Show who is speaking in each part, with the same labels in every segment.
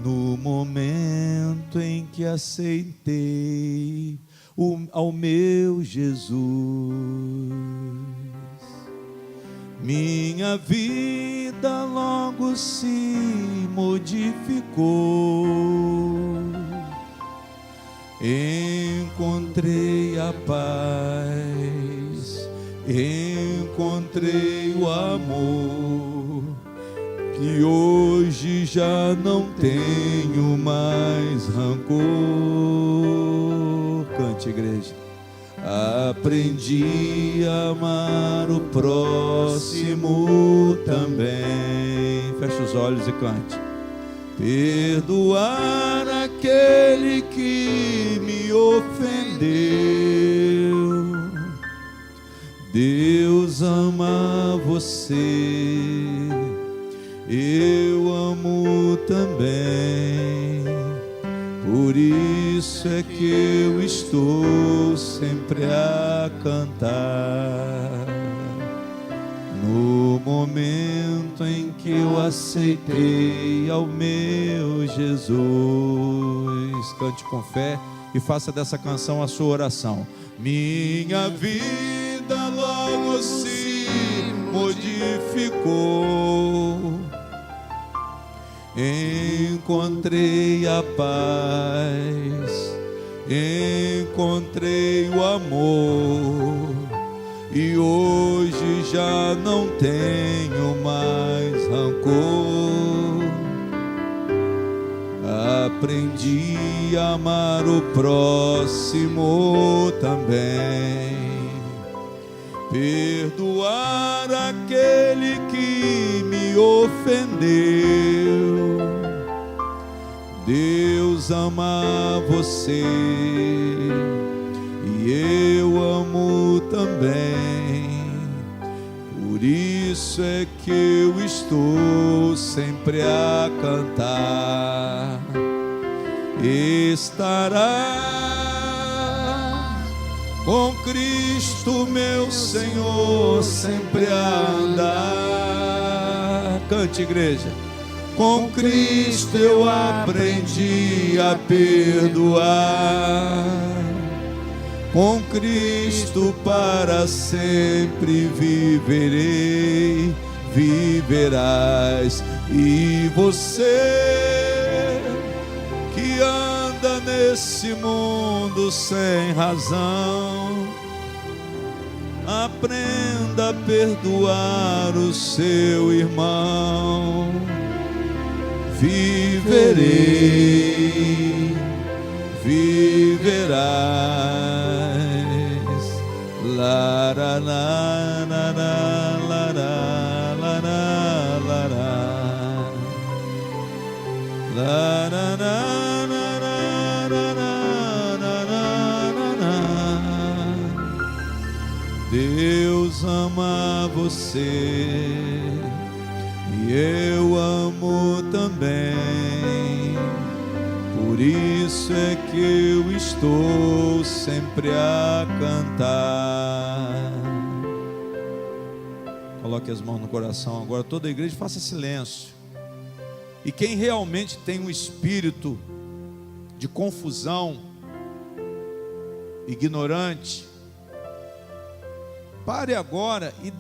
Speaker 1: no momento em que aceitei ao meu Jesus. Minha vida logo se modificou, encontrei a paz, encontrei o amor, que hoje já não tenho mais rancor. Cante, igreja. Aprendi a amar o próximo também. Feche os olhos e cante. Perdoar aquele que me ofendeu. Deus ama você, eu amo também. Por isso é que eu estou sempre a cantar. No momento em que eu aceitei ao meu Jesus. Cante com fé e faça dessa canção a sua oração. Minha vida logo se modificou, encontrei a paz, encontrei o amor, e hoje já não tenho mais rancor. Aprendi a amar o próximo também, perdoar aquele que me ofendeu. Deus ama você e eu amo também. Por isso é que eu estou sempre a cantar. Estará com Cristo meu Senhor sempre a andar. Cante, igreja. Com Cristo eu aprendi a perdoar. Com Cristo para sempre viverei, viverás. E você que anda nesse mundo sem razão, aprenda a perdoar o seu irmão. Viverei, viverás. Lara, lara, lara, lara, lara, lara, lara. Deus ama você e eu amo também. Por isso é que eu estou sempre a cantar. Coloque as mãos no coração agora, toda a igreja, faça silêncio. E quem realmente tem um espírito de confusão, ignorante, pare agora e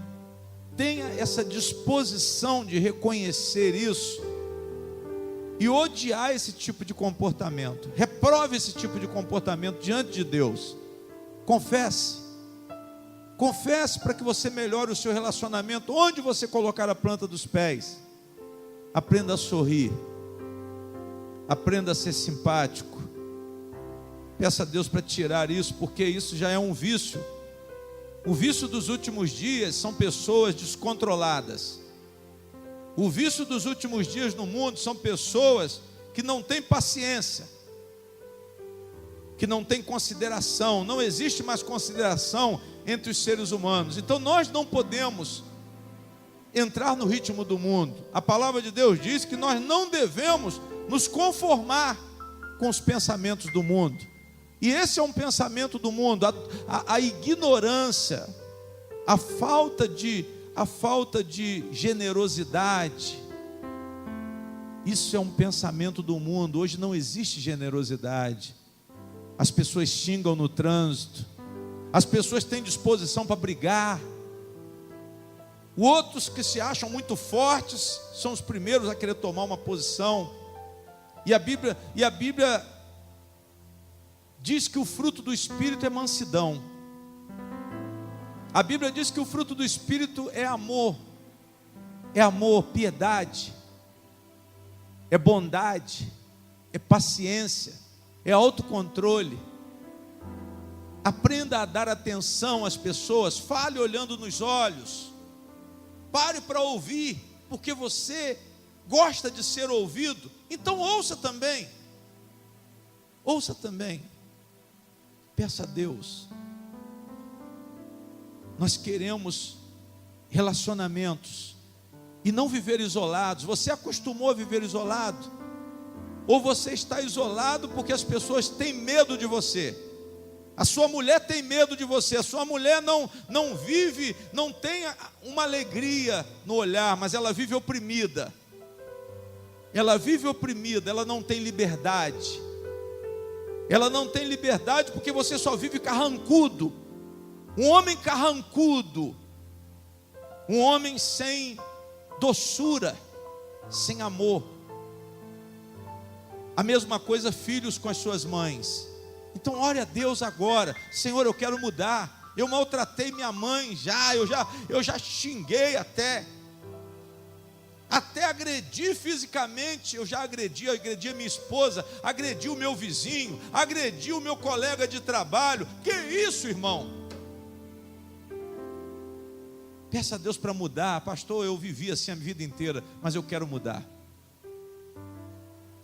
Speaker 1: tenha essa disposição de reconhecer isso e odiar esse tipo de comportamento. Reprove esse tipo de comportamento diante de Deus. Confesse. Confesse para que você melhore o seu relacionamento. Onde você colocar a planta dos pés, aprenda a sorrir. Aprenda a ser simpático. Peça a Deus para tirar isso, porque isso já é um vício. O vício dos últimos dias são pessoas descontroladas. O vício dos últimos dias no mundo são pessoas que não têm paciência, que não têm consideração. Não existe mais consideração entre os seres humanos. Então nós não podemos entrar no ritmo do mundo. A palavra de Deus diz que nós não devemos nos conformar com os pensamentos do mundo. E esse é um pensamento do mundo, a ignorância, a falta de generosidade, Isso é um pensamento do mundo. Hoje não existe generosidade. As pessoas xingam no trânsito. As pessoas têm disposição para brigar. Outros que se acham muito fortes são os primeiros a querer tomar uma posição. E a Bíblia diz que o fruto do Espírito é mansidão. A Bíblia diz que o fruto do Espírito é amor, piedade, é bondade, é paciência, é autocontrole. Aprenda a dar atenção às pessoas, fale olhando nos olhos, pare para ouvir, porque você gosta de ser ouvido, então ouça também, peça a Deus. Nós queremos relacionamentos e não viver isolados. Você acostumou a viver isolado? Ou você está isolado porque as pessoas têm medo de você? A sua mulher tem medo de você. A sua mulher não vive, não tem uma alegria no olhar, mas ela vive oprimida. Ela vive oprimida, ela não tem liberdade. Ela não tem liberdade porque você só vive carrancudo. Um homem carrancudo, um homem sem doçura, sem amor. A mesma coisa filhos com as suas mães. Então ore a Deus agora: Senhor, eu quero mudar. Eu maltratei minha mãe eu já xinguei até agredi fisicamente. Eu já agredi a minha esposa, agredi o meu vizinho, agredi o meu colega de trabalho. Que isso, irmão? Peça a Deus para mudar. Pastor, eu vivi assim a vida inteira, mas eu quero mudar.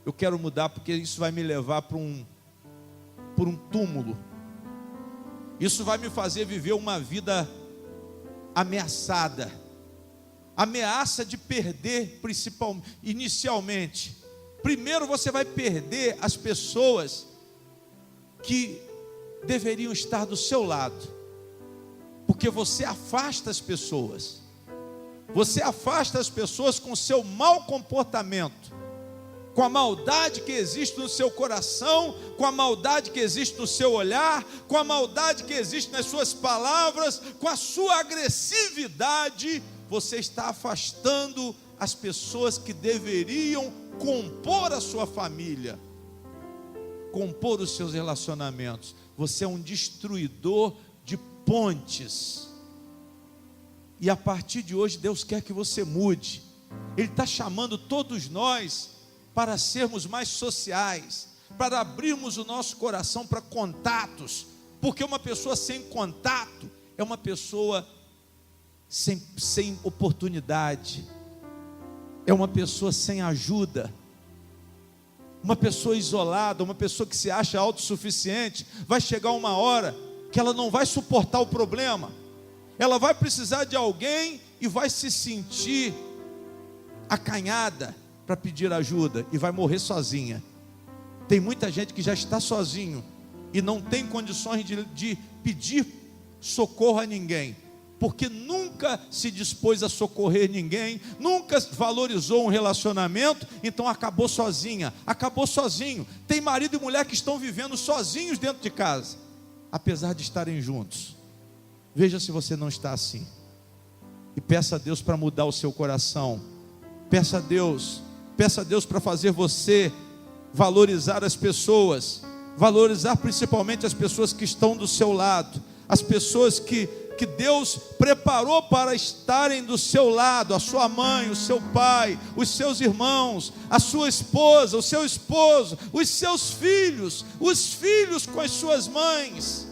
Speaker 1: Eu quero mudar porque isso vai me levar para um túmulo. Isso vai me fazer viver uma vida ameaçada. Ameaça de perder, inicialmente. Primeiro você vai perder as pessoas que deveriam estar do seu lado. Porque você afasta as pessoas. Você afasta as pessoas com o seu mau comportamento, com a maldade que existe no seu coração, com a maldade que existe no seu olhar, com a maldade que existe nas suas palavras, com a sua agressividade. Você está afastando as pessoas que deveriam compor a sua família, compor os seus relacionamentos. Você é um destruidor de pontes. E a partir de hoje Deus quer que você mude. Ele está chamando todos nós para sermos mais sociais, para abrirmos o nosso coração para contatos, porque uma pessoa sem contato é uma pessoa sem oportunidade, é uma pessoa sem ajuda, uma pessoa isolada, uma pessoa que se acha autossuficiente. Vai chegar uma hora que ela não vai suportar o problema, ela vai precisar de alguém e vai se sentir acanhada para pedir ajuda e vai morrer sozinha. Tem muita gente que já está sozinho e não tem condições de pedir socorro a ninguém, porque nunca se dispôs a socorrer ninguém, nunca valorizou um relacionamento, então acabou sozinha, acabou sozinho. Tem marido e mulher que estão vivendo sozinhos dentro de casa, apesar de estarem juntos. Veja se você não está assim, e peça a Deus para mudar o seu coração. Peça a Deus para fazer você valorizar as pessoas, valorizar principalmente as pessoas que estão do seu lado, as pessoas que Deus preparou para estarem do seu lado, a sua mãe, o seu pai, os seus irmãos, a sua esposa, o seu esposo, os seus filhos, os filhos com as suas mães.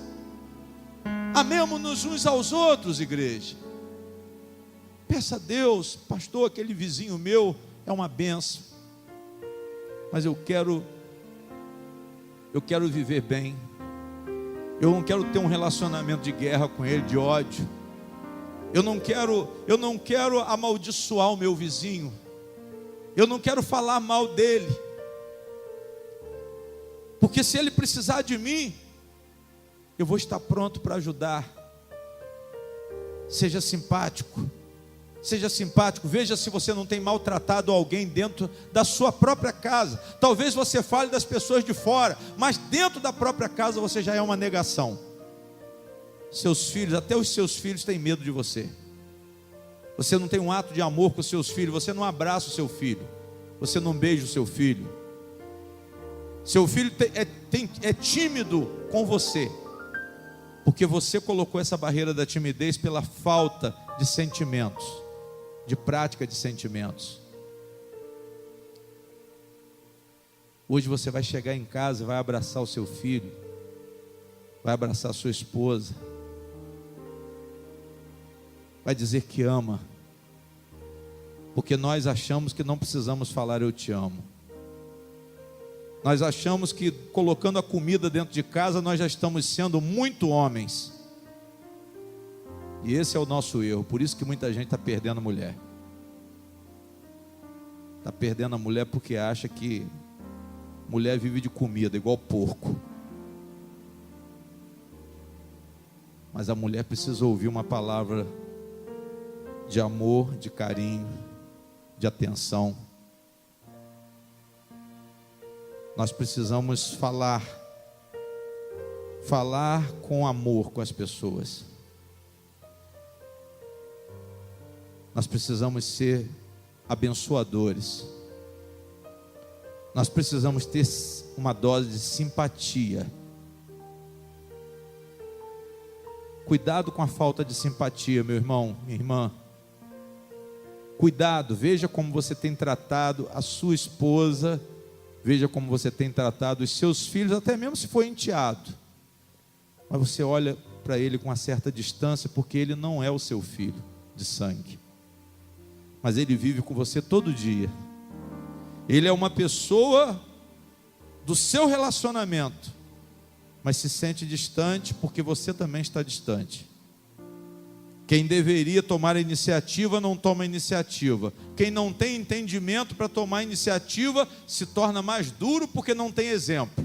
Speaker 1: Amemos-nos uns aos outros, igreja. Peça a Deus: pastor, aquele vizinho meu é uma bênção, mas eu quero viver bem. Eu não quero ter um relacionamento de guerra com ele, de ódio. Eu não quero amaldiçoar o meu vizinho. Eu não quero falar mal dele. Porque se ele precisar de mim, eu vou estar pronto para ajudar. Seja simpático, Seja simpático, veja se você não tem maltratado alguém dentro da sua própria casa. Talvez você fale das pessoas de fora, mas dentro da própria casa você já é uma negação. Seus filhos, até os seus filhos têm medo de você. Você não tem um ato de amor com os seus filhos, você não abraça o seu filho, você não beija o seu filho. Seu filho é tímido com você, porque você colocou essa barreira da timidez pela falta de sentimentos, de prática de sentimentos. Hoje você vai chegar em casa e vai abraçar o seu filho, vai abraçar a sua esposa, vai dizer que ama, porque nós achamos que não precisamos falar eu te amo. Nós achamos que colocando a comida dentro de casa nós já estamos sendo muito homens. E esse é o nosso erro. Por isso que muita gente está perdendo a mulher. Está perdendo a mulher porque acha que mulher vive de comida, igual porco. Mas a mulher precisa ouvir uma palavra de amor, de carinho, de atenção. Nós precisamos falar com amor com as pessoas. Nós precisamos ser abençoadores. Nós precisamos ter uma dose de simpatia. Cuidado com a falta de simpatia, meu irmão, minha irmã. Cuidado, veja como você tem tratado a sua esposa, veja como você tem tratado os seus filhos, até mesmo se for enteado. Mas você olha para ele com uma certa distância, porque ele não é o seu filho de sangue. Mas ele vive com você todo dia. Ele é uma pessoa do seu relacionamento, mas se sente distante porque você também está distante. Quem deveria tomar a iniciativa não toma a iniciativa. Quem não tem entendimento para tomar a iniciativa se torna mais duro porque não tem exemplo.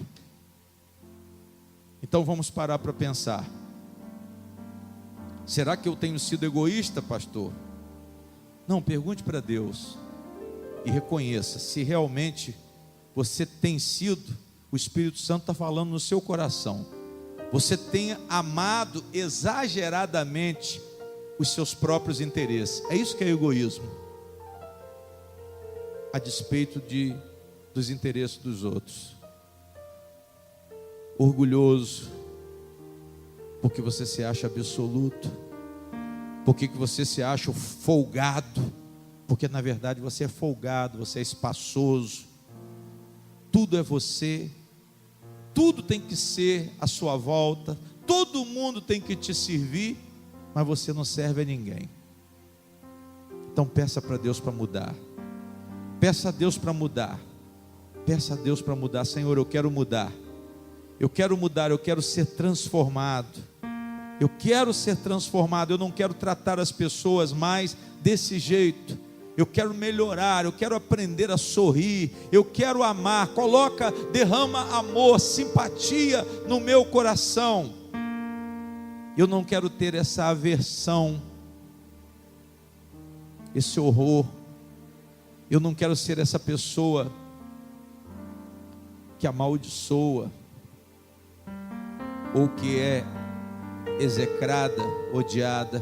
Speaker 1: Então vamos parar para pensar. Será que eu tenho sido egoísta, pastor? Não, pergunte para Deus e reconheça se realmente você tem sido. O Espírito Santo está falando no seu coração. Você tem amado exageradamente os seus próprios interesses. É isso que é egoísmo, a despeito dos interesses dos outros. Orgulhoso, porque você se acha absoluto, porque você se acha folgado, porque na verdade você é folgado, você é espaçoso, tudo é você, tudo tem que ser à sua volta, todo mundo tem que te servir, mas você não serve a ninguém. Então peça para Deus para mudar. Peça a Deus para mudar. Peça a Deus para mudar. Senhor, eu quero mudar. Eu quero mudar, eu quero ser transformado. Eu quero ser transformado. Eu não quero tratar as pessoas mais desse jeito. Eu quero melhorar, eu quero aprender a sorrir, eu quero amar. Derrama amor, simpatia no meu coração. Eu não quero ter essa aversão, esse horror. Eu não quero ser essa pessoa que amaldiçoa, ou que é execrada, odiada.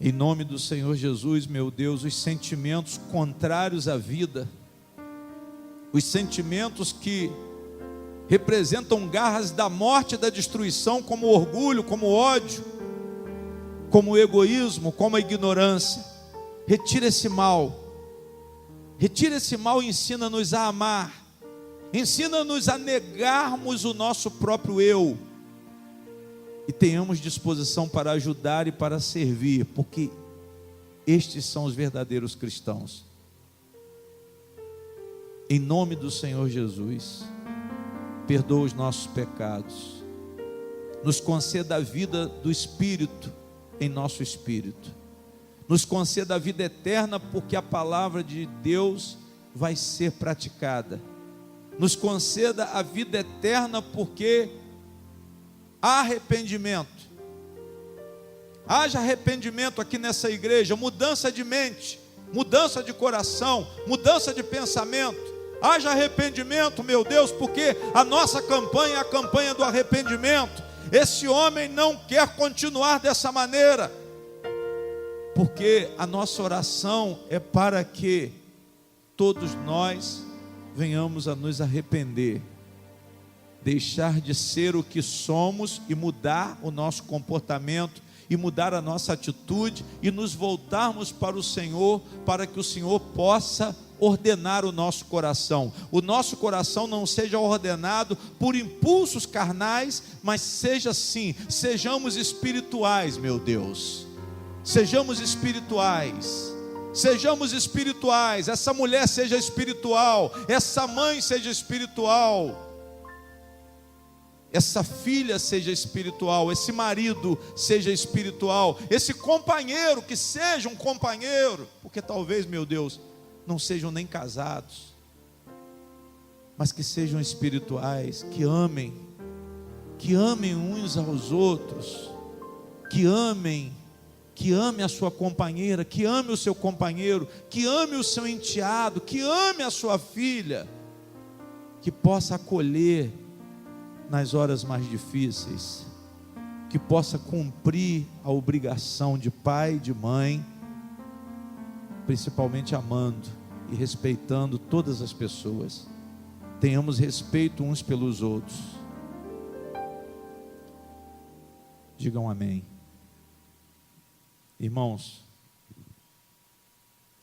Speaker 1: Em nome do Senhor Jesus, meu Deus, os sentimentos contrários à vida, os sentimentos que representam garras da morte e da destruição, como o orgulho, como o ódio, como o egoísmo, como a ignorância. Retira esse mal e ensina-nos a amar, ensina-nos a negarmos o nosso próprio eu, e tenhamos disposição para ajudar e para servir, porque estes são os verdadeiros cristãos. Em nome do Senhor Jesus, perdoa os nossos pecados, nos conceda a vida do Espírito em nosso espírito, nos conceda a vida eterna, porque a palavra de Deus vai ser praticada, nos conceda a vida eterna, porque há arrependimento, Haja arrependimento aqui nessa igreja, mudança de mente, mudança de coração, mudança de pensamento. Haja arrependimento, meu Deus, porque a nossa campanha é a campanha do arrependimento. Esse homem não quer continuar dessa maneira, porque a nossa oração é para que todos nós venhamos a nos arrepender, deixar de ser o que somos e mudar o nosso comportamento, e mudar a nossa atitude, e nos voltarmos para o Senhor, para que o Senhor possa ordenar o nosso coração. O nosso coração não seja ordenado por impulsos carnais, mas seja sim, sejamos espirituais, meu Deus. Sejamos espirituais. Sejamos espirituais. Essa mulher seja espiritual, essa mãe seja espiritual, essa filha seja espiritual, esse marido seja espiritual, esse companheiro que seja um companheiro, porque talvez, meu Deus, não sejam nem casados, mas que sejam espirituais, que amem uns aos outros, que ame a sua companheira, que ame o seu companheiro, que ame o seu enteado, que ame a sua filha, que possa acolher nas horas mais difíceis, que possa cumprir a obrigação de pai e de mãe, principalmente amando e respeitando todas as pessoas. Tenhamos respeito uns pelos outros. Digam amém. Irmãos,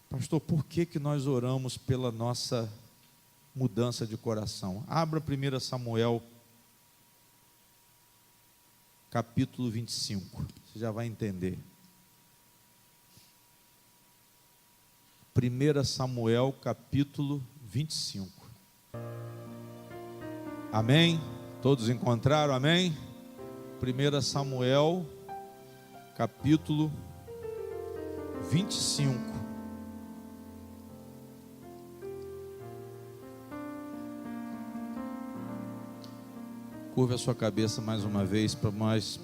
Speaker 1: pastor, por que nós oramos pela nossa mudança de coração? Abra 1 Samuel capítulo 25, você já vai entender. 1 Samuel capítulo 25. Amém? Todos encontraram? Amém? 1 Samuel capítulo 25. Curva a sua cabeça mais uma vez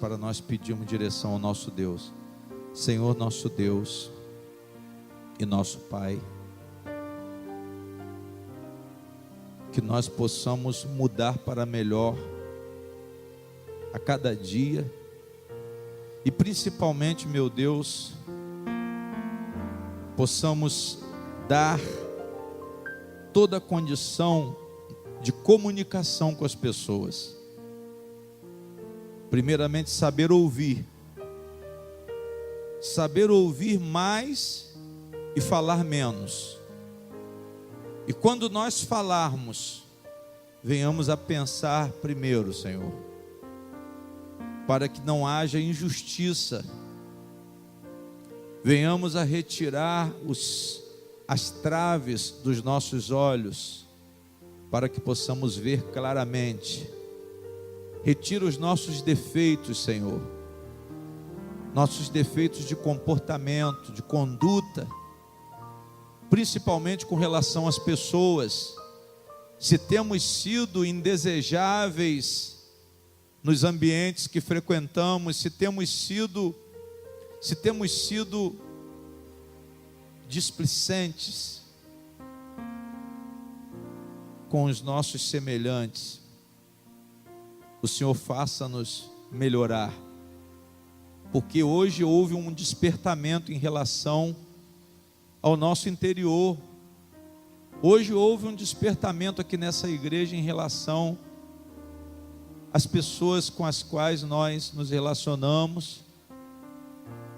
Speaker 1: para nós pedirmos direção ao nosso Deus. Senhor nosso Deus e nosso Pai, que nós possamos mudar para melhor a cada dia, e principalmente, meu Deus, possamos dar toda a condição de comunicação com as pessoas. Primeiramente, saber ouvir mais e falar menos. E quando nós falarmos, venhamos a pensar primeiro, Senhor, para que não haja injustiça. Venhamos a retirar as traves dos nossos olhos, para que possamos ver claramente. Retira os nossos defeitos, Senhor, nossos defeitos de comportamento, de conduta, principalmente com relação às pessoas. Se temos sido indesejáveis nos ambientes que frequentamos, se temos sido displicentes com os nossos semelhantes, o Senhor faça-nos melhorar, porque hoje houve um despertamento em relação ao nosso interior. Hoje houve um despertamento aqui nessa igreja em relação às pessoas com as quais nós nos relacionamos,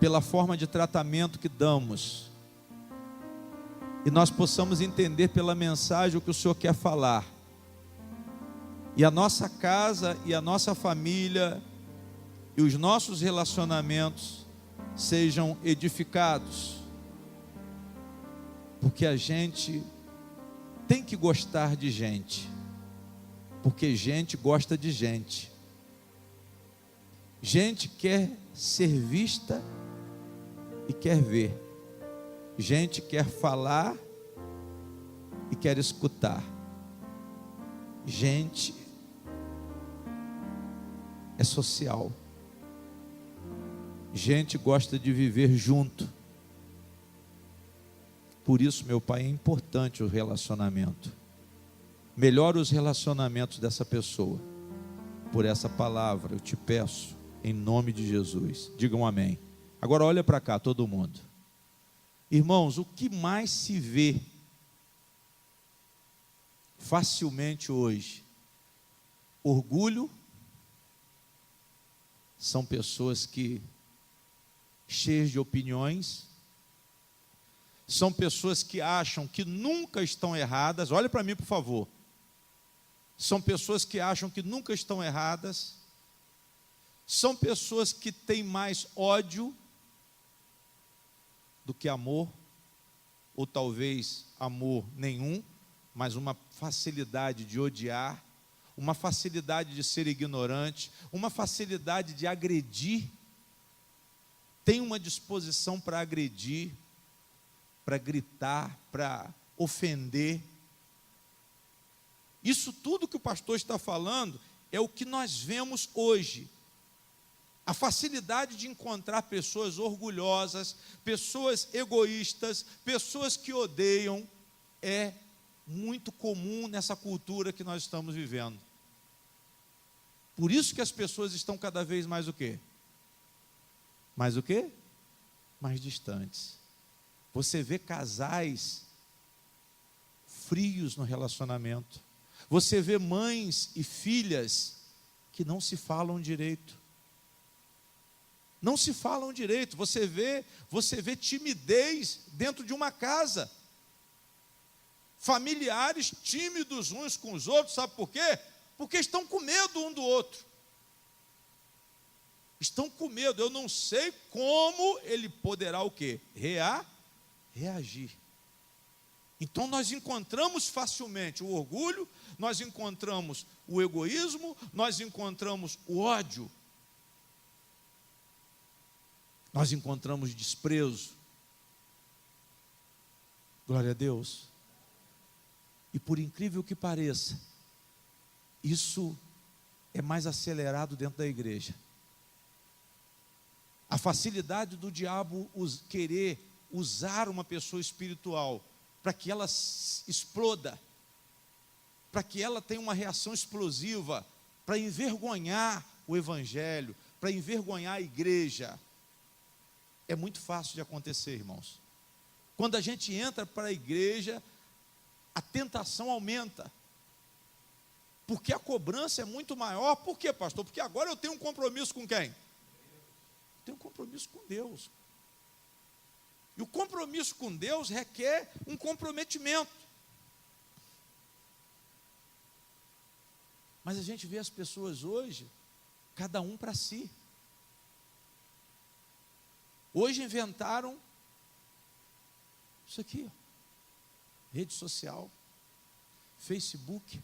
Speaker 1: pela forma de tratamento que damos, e nós possamos entender pela mensagem o que o Senhor quer falar, e a nossa casa e a nossa família e os nossos relacionamentos sejam edificados, porque a gente tem que gostar de gente, porque gente gosta de gente. Gente quer ser vista e quer ver. Gente quer falar e quer escutar. Gente é social. Gente gosta de viver junto. Por isso, meu Pai, é importante o relacionamento. Melhora os relacionamentos dessa pessoa. Por essa palavra, eu te peço, em nome de Jesus. Digam amém. Agora olha para cá, todo mundo. Irmãos, o que mais se vê facilmente hoje? Orgulho. São pessoas que cheias de opiniões. São pessoas que acham que nunca estão erradas. Olha para mim, por favor. São pessoas que acham que nunca estão erradas. São pessoas que têm mais ódio do que amor, ou talvez amor nenhum, mas uma facilidade de odiar, uma facilidade de ser ignorante, uma facilidade de agredir. Tem uma disposição para agredir, para gritar, para ofender. Isso tudo que o pastor está falando é o que nós vemos hoje. A facilidade de encontrar pessoas orgulhosas, pessoas egoístas, pessoas que odeiam, é muito comum nessa cultura que nós estamos vivendo. Por isso que as pessoas estão cada vez mais o quê? Mais o quê? Mais distantes. Você vê casais frios no relacionamento. Você vê mães e filhas que não se falam direito. Não se falam direito. Você vê timidez dentro de uma casa. Familiares tímidos uns com os outros, sabe por quê? Porque estão com medo um do outro. Estão com medo. Eu não sei como ele poderá o quê? Reagir. Então nós encontramos facilmente o orgulho, nós encontramos o egoísmo, nós encontramos o ódio, nós encontramos desprezo. Glória a Deus. E por incrível que pareça, isso é mais acelerado dentro da igreja. A facilidade do diabo querer usar uma pessoa espiritual para que ela exploda, para que ela tenha uma reação explosiva, para envergonhar o evangelho, para envergonhar a igreja. É muito fácil de acontecer, irmãos. Quando a gente entra para a igreja, a tentação aumenta. Porque a cobrança é muito maior. Por quê, pastor? Porque agora eu tenho um compromisso com quem? Eu tenho um compromisso com Deus. E o compromisso com Deus requer um comprometimento. Mas a gente vê as pessoas hoje, cada um para si. Hoje inventaram isso aqui, ó, rede social, Facebook,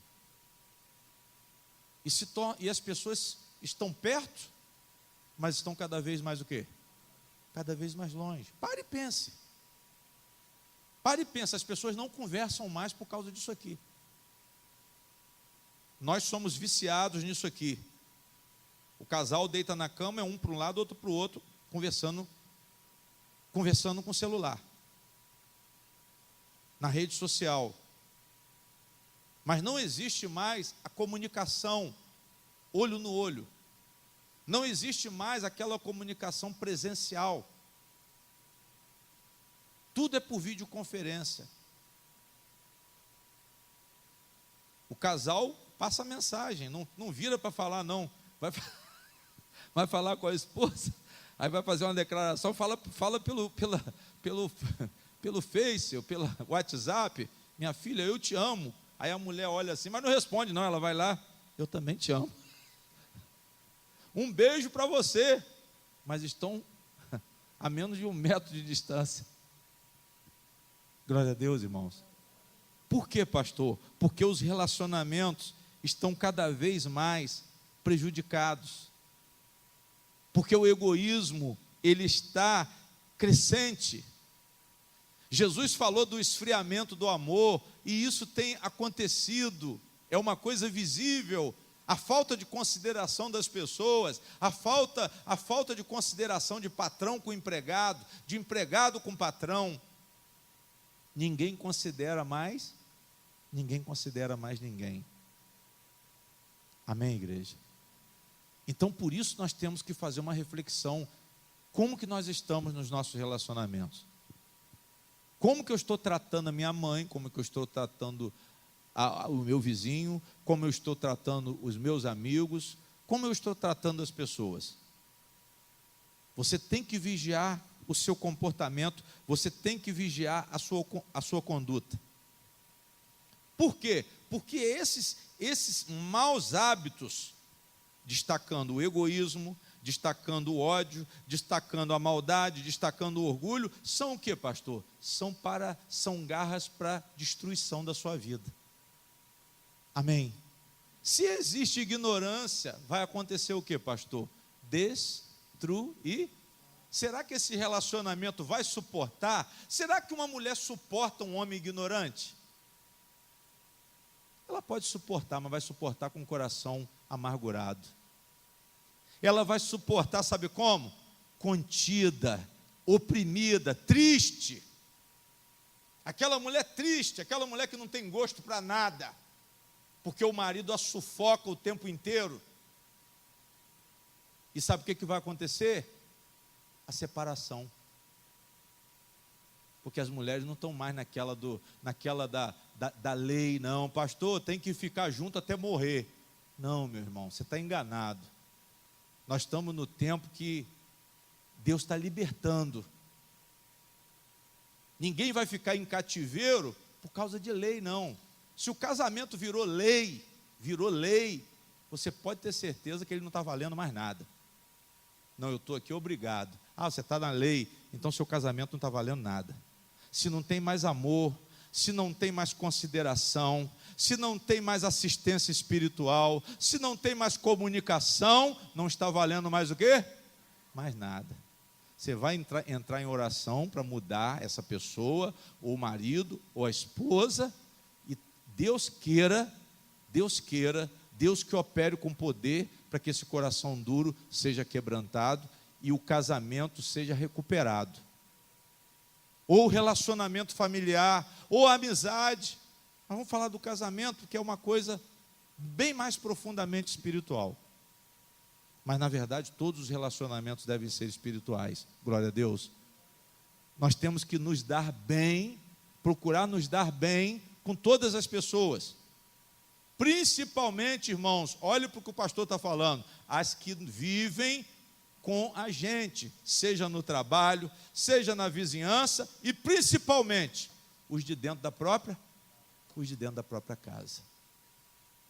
Speaker 1: e as pessoas estão perto, mas estão cada vez mais o quê? Cada vez mais longe. Pare e pense. Pare e pense, as pessoas não conversam mais por causa disso aqui. Nós somos viciados nisso aqui. O casal deita na cama, é um para um lado, outro para o outro, conversando com o celular, na rede social. Mas não existe mais a comunicação olho no olho. Não existe mais aquela comunicação presencial. Tudo é por videoconferência. O casal passa a mensagem, não vira para falar não, vai falar com a esposa, aí vai fazer uma declaração, fala pelo Face, ou pelo WhatsApp, minha filha, eu te amo. Aí a mulher olha assim, mas não responde não, ela vai lá, eu também te amo. Um beijo para você, mas estão a menos de 1 metro de distância. Glória a Deus, irmãos. Por quê, pastor? Porque os relacionamentos estão cada vez mais prejudicados. Porque o egoísmo, ele está crescente. Jesus falou do esfriamento do amor, e isso tem acontecido, é uma coisa visível. a falta de consideração das pessoas, a falta de consideração de patrão com empregado, de empregado com patrão. Ninguém considera mais ninguém. Amém, igreja? Então, por isso nós temos que fazer uma reflexão. Como que nós estamos nos nossos relacionamentos? Como que eu estou tratando a minha mãe? Como que eu estou tratando o meu vizinho? Como eu estou tratando os meus amigos? Como eu estou tratando as pessoas? Você tem que vigiar o seu comportamento, você tem que vigiar a sua conduta. Por quê? Porque esses maus hábitos, destacando o egoísmo, destacando o ódio, destacando a maldade, destacando o orgulho, são o que, pastor? São garras para destruição da sua vida. Amém? Se existe ignorância, vai acontecer o que, pastor? Destruir. Será que esse relacionamento vai suportar? Será que uma mulher suporta um homem ignorante? Ela pode suportar, mas vai suportar com o coração amargurado. Ela vai suportar, sabe como? Contida, oprimida, triste. Aquela mulher triste, aquela mulher que não tem gosto para nada, porque o marido a sufoca o tempo inteiro. E sabe o que vai acontecer? A separação. Porque as mulheres não estão mais naquela da lei, não. Pastor, tem que ficar junto até morrer. Não, meu irmão, você está enganado. Nós estamos no tempo que Deus está libertando. Ninguém vai ficar em cativeiro por causa de lei, não. Se o casamento virou lei, você pode ter certeza que ele não está valendo mais nada. Não, eu estou aqui obrigado. Ah, você está na lei, então seu casamento não está valendo nada. Se não tem mais amor, se não tem mais consideração, se não tem mais assistência espiritual, se não tem mais comunicação, não está valendo mais o quê? Mais nada. Você vai entrar em oração para mudar essa pessoa, ou o marido, ou a esposa, e Deus queira, Deus que opere com poder para que esse coração duro seja quebrantado e o casamento seja recuperado. Ou relacionamento familiar, ou amizade. Nós vamos falar do casamento, que é uma coisa bem mais profundamente espiritual. Mas, na verdade, todos os relacionamentos devem ser espirituais. Glória a Deus. Nós temos que nos dar bem, procurar nos dar bem com todas as pessoas. Principalmente, irmãos, olhe para o que o pastor está falando, as que vivem com a gente, seja no trabalho, seja na vizinhança e principalmente os de dentro da própria casa.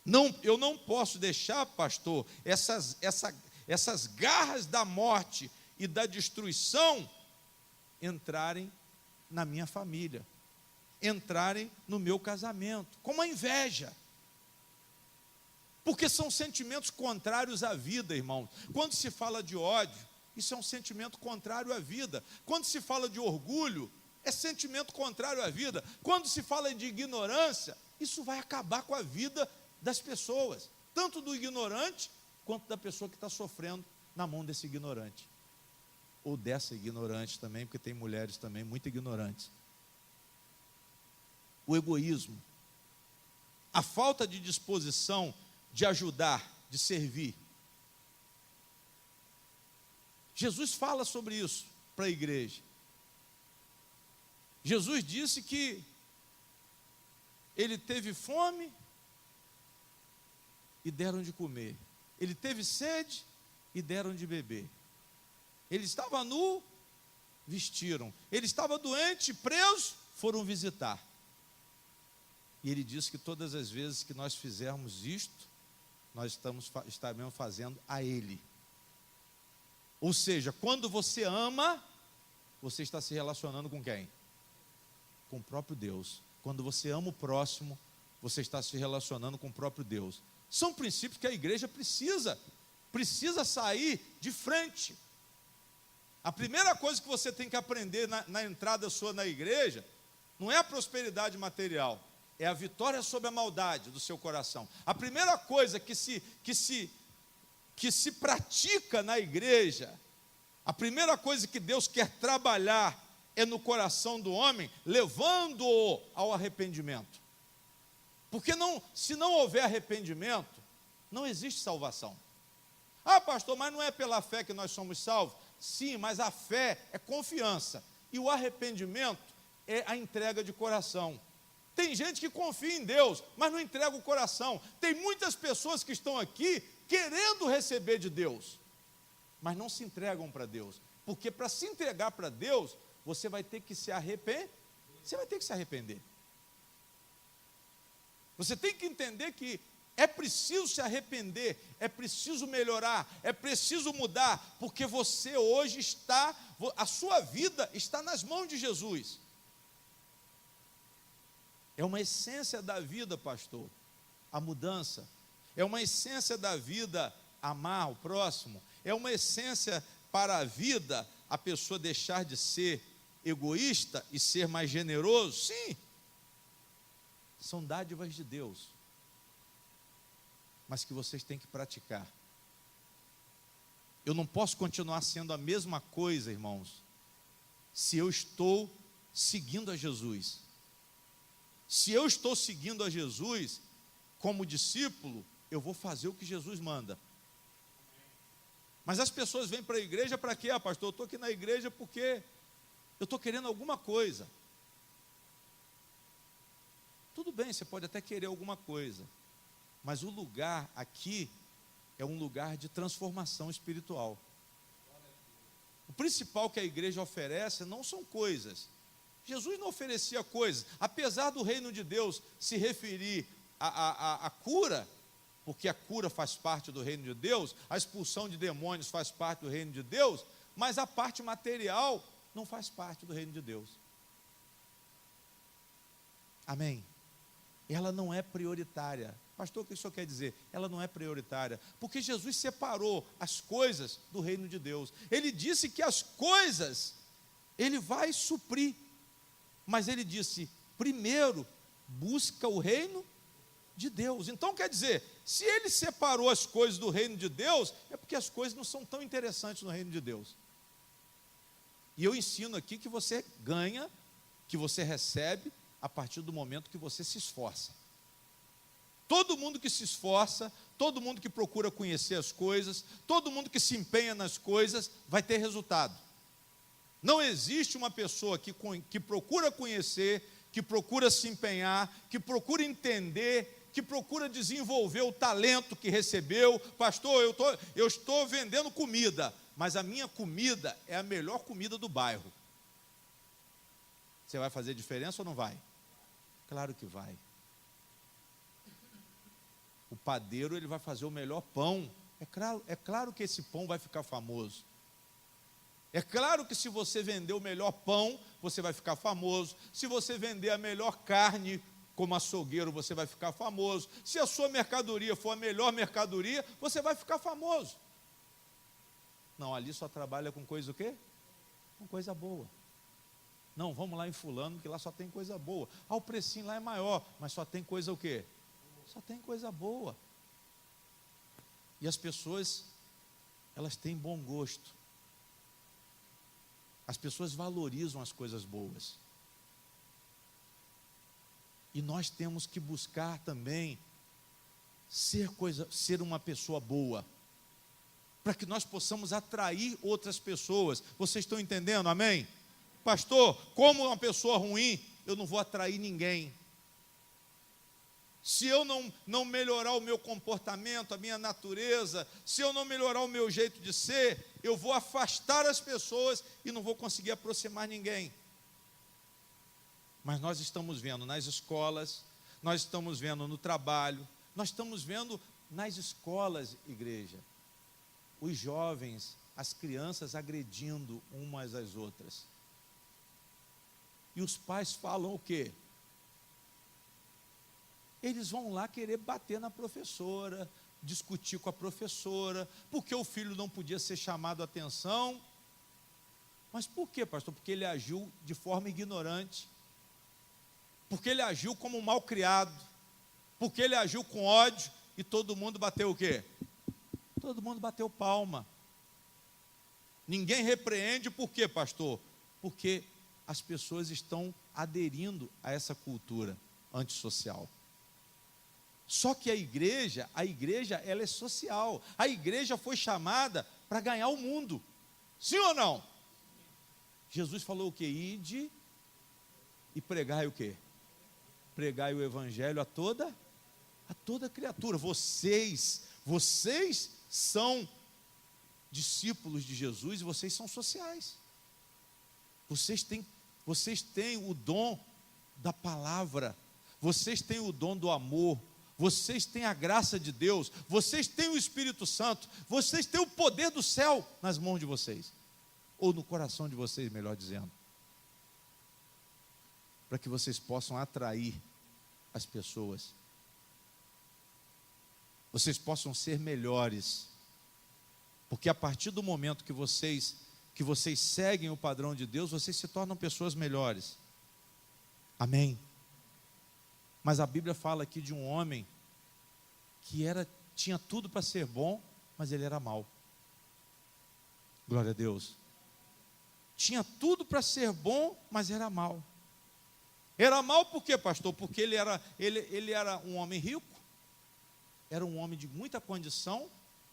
Speaker 1: Não, eu não posso deixar, pastor, essas garras da morte e da destruição entrarem na minha família, entrarem no meu casamento, como a inveja. Porque são sentimentos contrários à vida, irmãos. Quando se fala de ódio, isso é um sentimento contrário à vida. Quando se fala de orgulho, é sentimento contrário à vida. Quando se fala de ignorância, isso vai acabar com a vida das pessoas, tanto do ignorante, quanto da pessoa que está sofrendo na mão desse ignorante. Ou dessa ignorante também, porque tem mulheres também muito ignorantes. O egoísmo, a falta de disposição de ajudar, de servir. Jesus fala sobre isso para a igreja. Jesus disse que ele teve fome e deram de comer. Ele teve sede e deram de beber. Ele estava nu, vestiram. Ele estava doente, preso, foram visitar. E ele disse que todas as vezes que nós fizermos isto, nós estaremos fazendo a Ele. Ou seja, quando você ama, você está se relacionando com quem? Com o próprio Deus. Quando você ama o próximo, você está se relacionando com o próprio Deus. São princípios que a igreja precisa sair de frente. A primeira coisa que você tem que aprender na entrada sua na igreja, não é a prosperidade material, é a vitória sobre a maldade do seu coração. A primeira coisa que se pratica na igreja, a primeira coisa que Deus quer trabalhar é no coração do homem, levando-o ao arrependimento. Porque se não houver arrependimento, não existe salvação. Ah, pastor, mas não é pela fé que nós somos salvos? Sim, mas a fé é confiança. E o arrependimento é a entrega de coração. Tem gente que confia em Deus, mas não entrega o coração. Tem muitas pessoas que estão aqui querendo receber de Deus, mas não se entregam para Deus. Porque para se entregar para Deus, você vai ter que se arrepender. Você vai ter que se arrepender. Você tem que entender que é preciso se arrepender, é preciso melhorar, é preciso mudar, porque você hoje a sua vida está nas mãos de Jesus. É uma essência da vida, pastor, a mudança. É uma essência da vida amar o próximo. É uma essência para a vida a pessoa deixar de ser egoísta e ser mais generoso. Sim, são dádivas de Deus, mas que vocês têm que praticar. Eu não posso continuar sendo a mesma coisa, irmãos, se eu estou seguindo a Jesus. Se eu estou seguindo a Jesus, como discípulo, eu vou fazer o que Jesus manda. Mas as pessoas vêm para a igreja para quê? Ah, pastor, eu estou aqui na igreja porque eu estou querendo alguma coisa. Tudo bem, você pode até querer alguma coisa, mas o lugar aqui é um lugar de transformação espiritual. O principal que a igreja oferece não são coisas. Jesus não oferecia coisas, apesar do reino de Deus se referir à cura, porque a cura faz parte do reino de Deus, a expulsão de demônios faz parte do reino de Deus, mas a parte material não faz parte do reino de Deus. Amém? Ela não é prioritária. Pastor, o que isso quer dizer? Ela não é prioritária, porque Jesus separou as coisas do reino de Deus. Ele disse que as coisas Ele vai suprir, mas Ele disse, primeiro, busca o reino de Deus. Então quer dizer, se Ele separou as coisas do reino de Deus, é porque as coisas não são tão interessantes no reino de Deus. E eu ensino aqui que você ganha, que você recebe, a partir do momento que você se esforça. Todo mundo que se esforça, todo mundo que procura conhecer as coisas, todo mundo que se empenha nas coisas, vai ter resultado. Não existe uma pessoa que procura conhecer, que procura se empenhar, que procura entender, que procura desenvolver o talento que recebeu. Pastor, eu estou vendendo comida, mas a minha comida é a melhor comida do bairro. Você vai fazer diferença ou não vai? Claro que vai. O padeiro, ele vai fazer o melhor pão. É claro que esse pão vai ficar famoso. É claro que se você vender o melhor pão, você vai ficar famoso. Se você vender a melhor carne, como açougueiro, você vai ficar famoso. Se a sua mercadoria for a melhor mercadoria, você vai ficar famoso. Não, ali só trabalha com coisa o quê? Com coisa boa. Não, vamos lá em fulano, que lá só tem coisa boa. Ah, o precinho lá é maior, mas só tem coisa o quê? Só tem coisa boa. E as pessoas, elas têm bom gosto. As pessoas valorizam as coisas boas. E nós temos que buscar também ser uma pessoa boa, para que nós possamos atrair outras pessoas. Vocês estão entendendo? Amém? Pastor, como uma pessoa ruim, eu não vou atrair ninguém. Se eu não melhorar o meu comportamento, a minha natureza, se eu não melhorar o meu jeito de ser, eu vou afastar as pessoas e não vou conseguir aproximar ninguém. Mas nós estamos vendo nas escolas, nós estamos vendo no trabalho, nós estamos vendo nas escolas, igreja, os jovens, as crianças agredindo umas às outras. E os pais falam o quê? Eles vão lá querer bater na professora, discutir com a professora, porque o filho não podia ser chamado a atenção. Mas por quê, pastor? Porque ele agiu de forma ignorante. porque ele agiu como um malcriado, porque ele agiu com ódio, e todo mundo bateu o quê? Todo mundo bateu palma. Ninguém repreende, por quê, pastor? Porque as pessoas estão aderindo a essa cultura antissocial. Só que a igreja ela é social. A igreja foi chamada para ganhar o mundo. Sim ou não? Jesus falou o quê? Ide e pregai o quê? Pregai o evangelho a toda criatura. Vocês são discípulos de Jesus e vocês são sociais. Vocês têm o dom da palavra, vocês têm o dom do amor, vocês têm a graça de Deus, vocês têm o Espírito Santo, vocês têm o poder do céu nas mãos de vocês, ou no coração de vocês, melhor dizendo, para que vocês possam atrair as pessoas, vocês possam ser melhores, porque a partir do momento que vocês seguem o padrão de Deus, vocês se tornam pessoas melhores. Amém? Mas a Bíblia fala aqui de um homem que tinha tudo para ser bom, mas ele era mau. Glória a Deus. Tinha tudo para ser bom, mas era mau. Era mau por quê, pastor? Porque ele era um homem rico, era um homem de muita condição,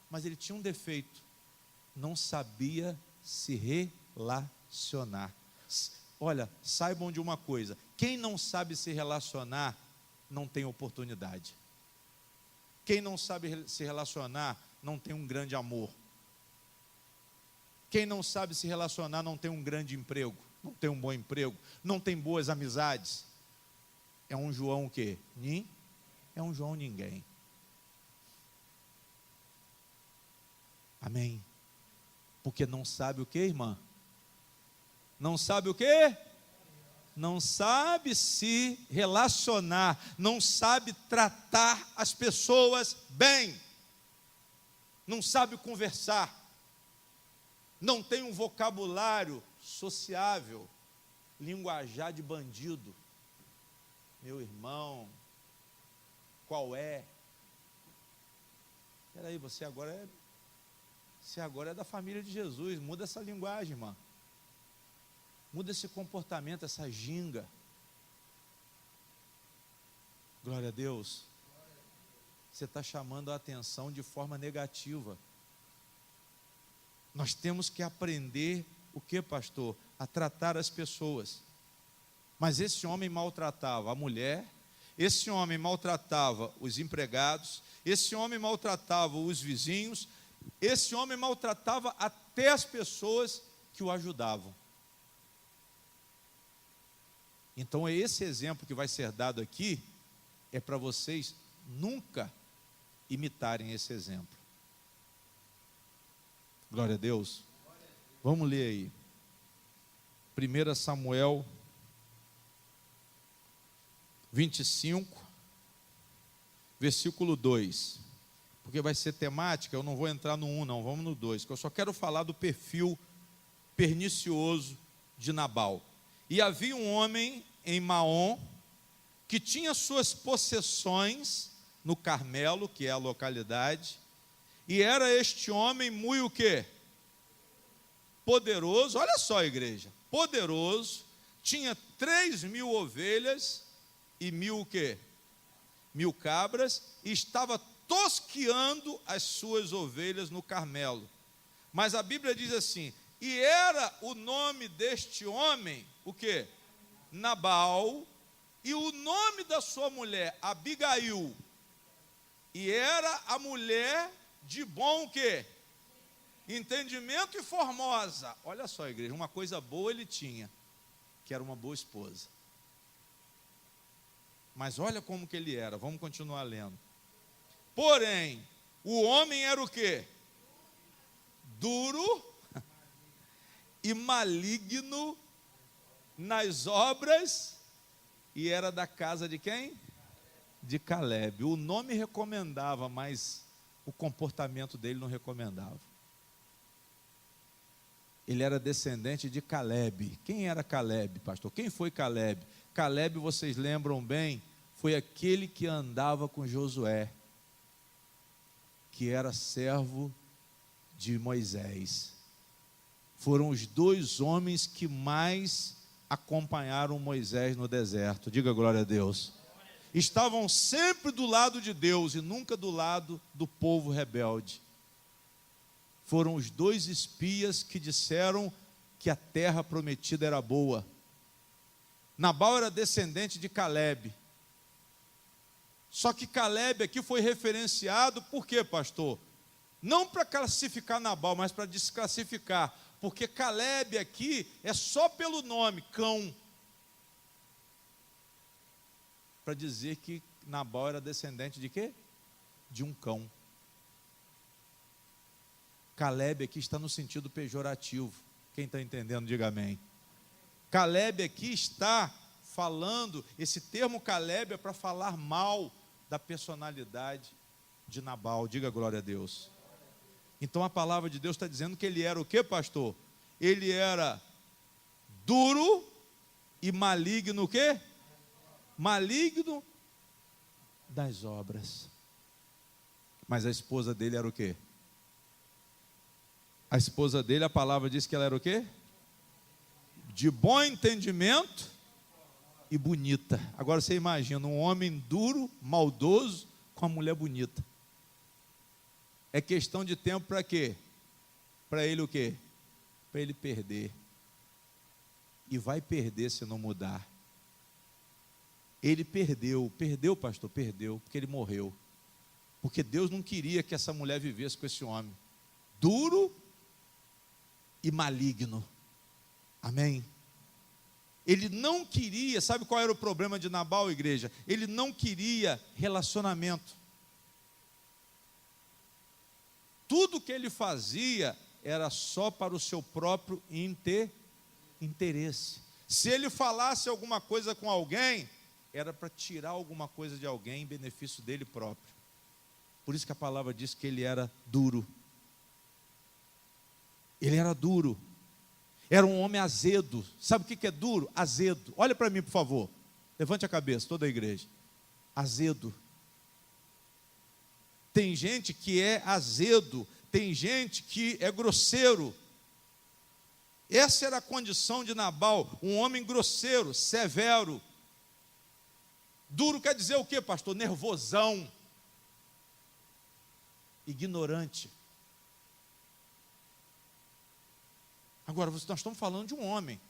Speaker 1: mas ele tinha um defeito: não sabia se relacionar. Olha, saibam de uma coisa: quem não sabe se relacionar não tem oportunidade. Quem não sabe se relacionar não tem um grande amor. Quem não sabe se relacionar não tem um grande emprego, não tem um bom emprego, não tem boas amizades. É um João o quê? É um João ninguém. Amém? Porque não sabe o que, irmã? Não sabe o que? Não sabe se relacionar, não sabe tratar as pessoas bem, não sabe conversar, não tem um vocabulário sociável, linguajar de bandido. Meu irmão, qual é? Espera aí, você agora é da família de Jesus, muda essa linguagem, irmã. Muda esse comportamento, essa ginga. Glória a Deus. Você está chamando a atenção de forma negativa. Nós temos que aprender o que, pastor? A tratar as pessoas. Mas esse homem maltratava a mulher, esse homem maltratava os empregados, esse homem maltratava os vizinhos, esse homem maltratava até as pessoas que o ajudavam. Então esse exemplo que vai ser dado aqui é para vocês nunca imitarem esse exemplo. Glória a Deus. Vamos ler aí. 1 Samuel 25, versículo 2. Porque vai ser temática, eu não vou entrar no 1 não, vamos no 2, que eu só quero falar do perfil pernicioso de Nabal. E havia um homem em Maom, que tinha suas possessões no Carmelo, que é a localidade, e era este homem muito o quê? Poderoso, olha só, igreja, poderoso, tinha 3.000 ovelhas e 1.000 o quê? 1.000 cabras, e estava tosqueando as suas ovelhas no Carmelo. Mas a Bíblia diz assim: e era o nome deste homem, o quê? Nabal, e o nome da sua mulher, Abigail, e era a mulher de bom o quê? Entendimento e formosa. Olha só, igreja, uma coisa boa ele tinha, que era uma boa esposa. Mas olha como que ele era, vamos continuar lendo. Porém, o homem era o quê? Duro e maligno nas obras, e era da casa de quem? De Caleb. O nome recomendava, mas o comportamento dele não recomendava. Ele era descendente de Caleb. Quem era Caleb, pastor? Quem foi Caleb? Caleb, vocês lembram bem, foi aquele que andava com Josué, que era servo de Moisés. Foram os dois homens que mais acompanharam Moisés no deserto. Diga glória a Deus. Estavam sempre do lado de Deus e nunca do lado do povo rebelde. Foram os dois espias que disseram que a terra prometida era boa. Nabal era descendente de Caleb. Só que Caleb aqui foi referenciado, por quê, pastor? Não para classificar Nabal, mas para desclassificar. Porque Caleb aqui é só pelo nome, cão. Para dizer que Nabal era descendente de quê? De um cão. Caleb aqui está no sentido pejorativo. Quem está entendendo, diga amém. Caleb aqui está falando, esse termo Caleb é para falar mal da personalidade de Nabal. Diga glória a Deus. Então a palavra de Deus está dizendo que ele era o quê, pastor? Ele era duro e maligno o quê? Maligno das obras. Mas a esposa dele era o quê? A esposa dele, a palavra diz que ela era o quê? De bom entendimento e bonita. Agora você imagina um homem duro, maldoso, com uma mulher bonita. É questão de tempo para quê? Para ele o quê? Para ele perder. E vai perder se não mudar. Ele perdeu, pastor, perdeu, porque ele morreu. Porque Deus não queria que essa mulher vivesse com esse homem. Duro e maligno. Amém? Ele não queria, sabe qual era o problema de Nabal, igreja? Ele não queria relacionamento. Tudo que ele fazia era só para o seu próprio interesse. Se ele falasse alguma coisa com alguém, era para tirar alguma coisa de alguém em benefício dele próprio. Por isso que a palavra diz que ele era duro. Ele era duro. Era um homem azedo. Sabe o que é duro? Azedo. Olha para mim, por favor. Levante a cabeça, toda a igreja. Azedo. Tem gente que é azedo, tem gente que é grosseiro. Essa era a condição de Nabal, um homem grosseiro, severo. Duro quer dizer o quê, pastor? Nervosão. Ignorante. Agora, nós estamos falando de um homem.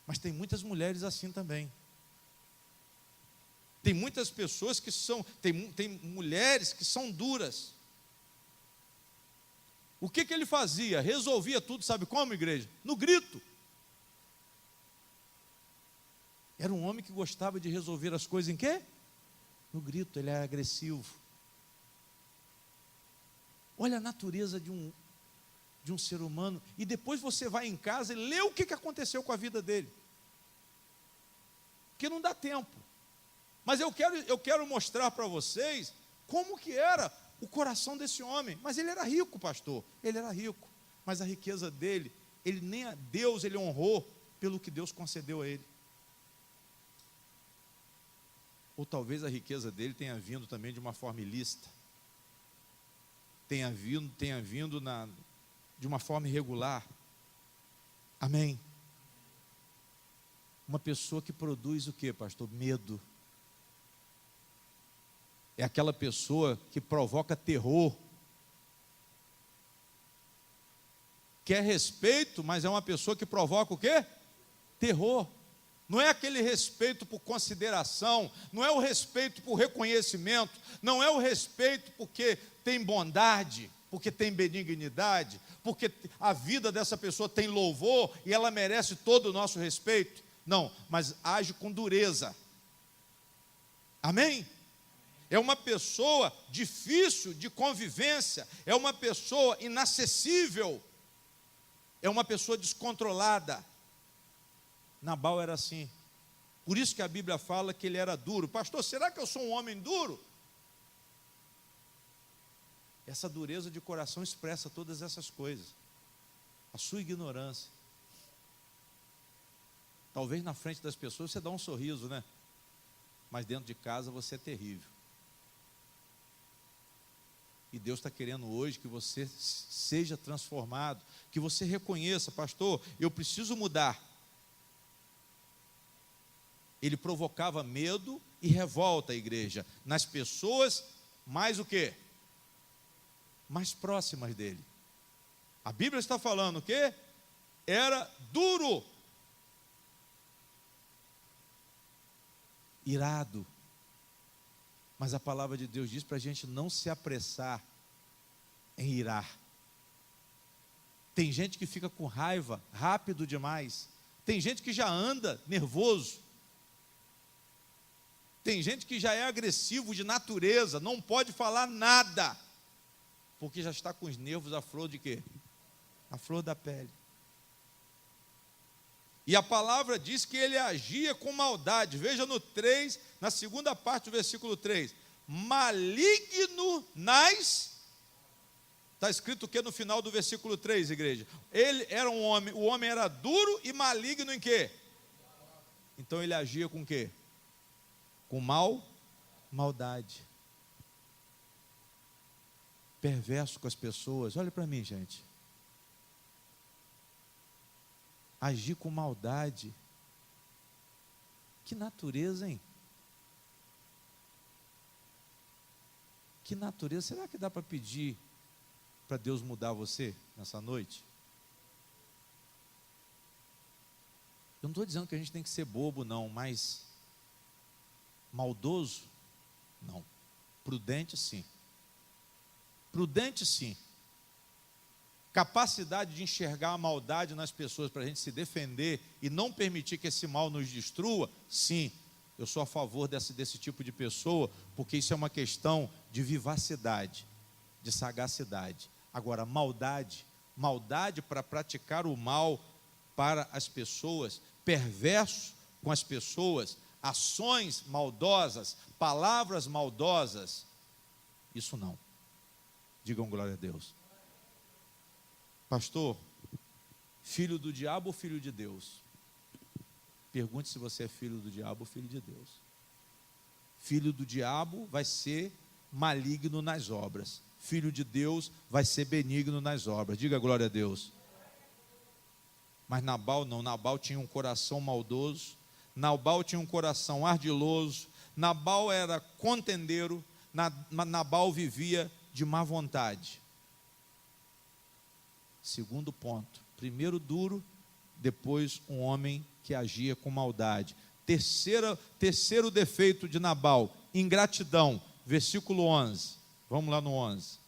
Speaker 1: Mas tem muitas mulheres assim também. Tem muitas pessoas que são, tem mulheres que são duras. O que ele fazia? Resolvia tudo, sabe como, igreja? No grito. Era um homem que gostava de resolver as coisas em quê? No grito, ele era agressivo. Olha a natureza de um ser humano, e depois você vai em casa e lê o que aconteceu com a vida dele. Porque não dá tempo. Mas eu quero mostrar para vocês como que era o coração desse homem. Mas ele era rico, pastor. Ele era rico. Mas a riqueza dele, ele nem a Deus ele honrou pelo que Deus concedeu a ele. Ou talvez a riqueza dele tenha vindo também de uma forma ilícita. Tenha vindo de uma forma irregular. Amém? Uma pessoa que produz o quê, pastor? Medo. É aquela pessoa que provoca terror. Quer respeito, mas é uma pessoa que provoca o quê? Terror. Não é aquele respeito por consideração, não é o respeito por reconhecimento, não é o respeito porque tem bondade, porque tem benignidade, porque a vida dessa pessoa tem louvor e ela merece todo o nosso respeito. Não, mas age com dureza. Amém? É uma pessoa difícil de convivência, é uma pessoa inacessível, é uma pessoa descontrolada. Nabal era assim. Por isso que a Bíblia fala que ele era duro. Pastor, será que eu sou um homem duro? Essa dureza de coração expressa todas essas coisas. A sua ignorância. Talvez na frente das pessoas você dá um sorriso, né? Mas dentro de casa você é terrível. E Deus está querendo hoje que você seja transformado, que você reconheça, pastor, eu preciso mudar. Ele provocava medo e revolta, a igreja, nas pessoas mais o quê? Mais próximas dele. A Bíblia está falando o quê? Era duro, irado. Mas a palavra de Deus diz para a gente não se apressar em irar. Tem gente que fica com raiva rápido demais. Tem gente que já anda nervoso. Tem gente que já é agressivo de natureza, não pode falar nada, porque já está com os nervos à flor de quê? A flor da pele. E a palavra diz que ele agia com maldade. Veja no 3, na segunda parte do versículo 3. Maligno nas... Está escrito o que no final do versículo 3, igreja? Ele era um homem, o homem era duro e maligno em quê? Então ele agia com quê? Com maldade. Perverso com as pessoas. Olha para mim, gente. Agir com maldade. Que natureza, hein? Que natureza. Será que dá para pedir para Deus mudar você nessa noite? Eu não estou dizendo que a gente tem que ser bobo, não, mas maldoso, não. Prudente, sim. Prudente, sim. Capacidade de enxergar a maldade nas pessoas para a gente se defender e não permitir que esse mal nos destrua, sim. Eu sou a favor desse tipo de pessoa, porque isso é uma questão de vivacidade, de sagacidade. Agora, maldade para praticar o mal para as pessoas, perverso com as pessoas, ações maldosas, palavras maldosas, isso não. Digam glória a Deus. Pastor, filho do diabo ou filho de Deus? Pergunte se você é filho do diabo ou filho de Deus. Filho do diabo vai ser maligno nas obras. Filho de Deus vai ser benigno nas obras. Diga glória a Deus. Mas Nabal não. Nabal tinha um coração maldoso. Nabal tinha um coração ardiloso. Nabal era contendeiro. Nabal vivia de má vontade. Segundo ponto. Primeiro duro, depois um homem que agia com maldade. Terceiro defeito de Nabal, ingratidão. Versículo 11. Vamos lá no 11.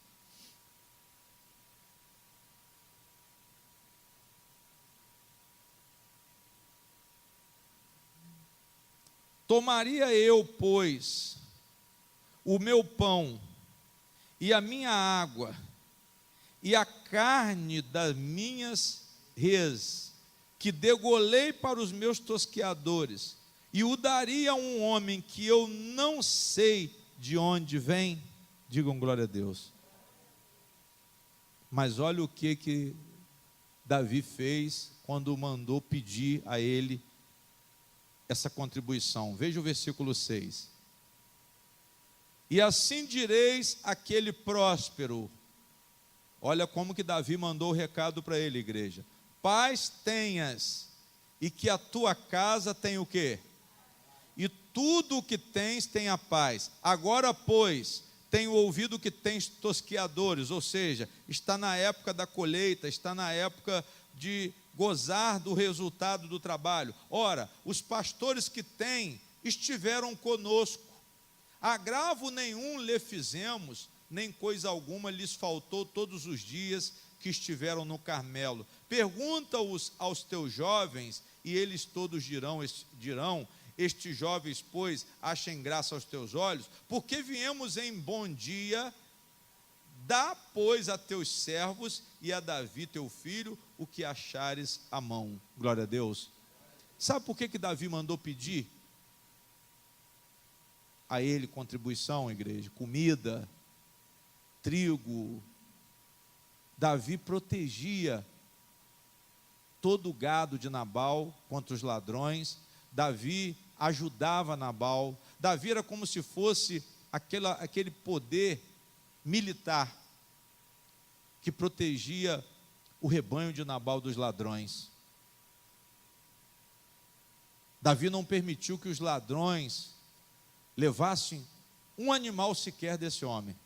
Speaker 1: Tomaria eu, pois, o meu pão e a minha água e a carne das minhas reses, que degolei para os meus tosqueadores, e o daria a um homem que eu não sei de onde vem? Digam glória a Deus. Mas olha o que Davi fez quando mandou pedir a ele essa contribuição. Veja o versículo 6. E assim direis àquele próspero. Olha como que Davi mandou o recado para ele, igreja. Paz tenhas, e que a tua casa tenha o quê? E tudo o que tens tenha paz. Agora, pois, tenho ouvido que tens tosqueadores, ou seja, está na época da colheita, está na época de gozar do resultado do trabalho. Ora, os pastores que têm estiveram conosco. Agravo nenhum lhe fizemos, nem coisa alguma lhes faltou todos os dias que estiveram no Carmelo. Pergunta-os aos teus jovens, e eles todos dirão, estes jovens, pois, achem graça aos teus olhos, porque viemos em bom dia. Dá, pois, a teus servos e a Davi, teu filho, o que achares à mão. Glória a Deus. Sabe por que Davi mandou pedir a ele contribuição, igreja? Comida, trigo. Davi protegia todo o gado de Nabal contra os ladrões. Davi ajudava Nabal. Davi era como se fosse aquele poder militar que protegia o rebanho de Nabal dos ladrões. Davi não permitiu que os ladrões levassem um animal sequer desse homem.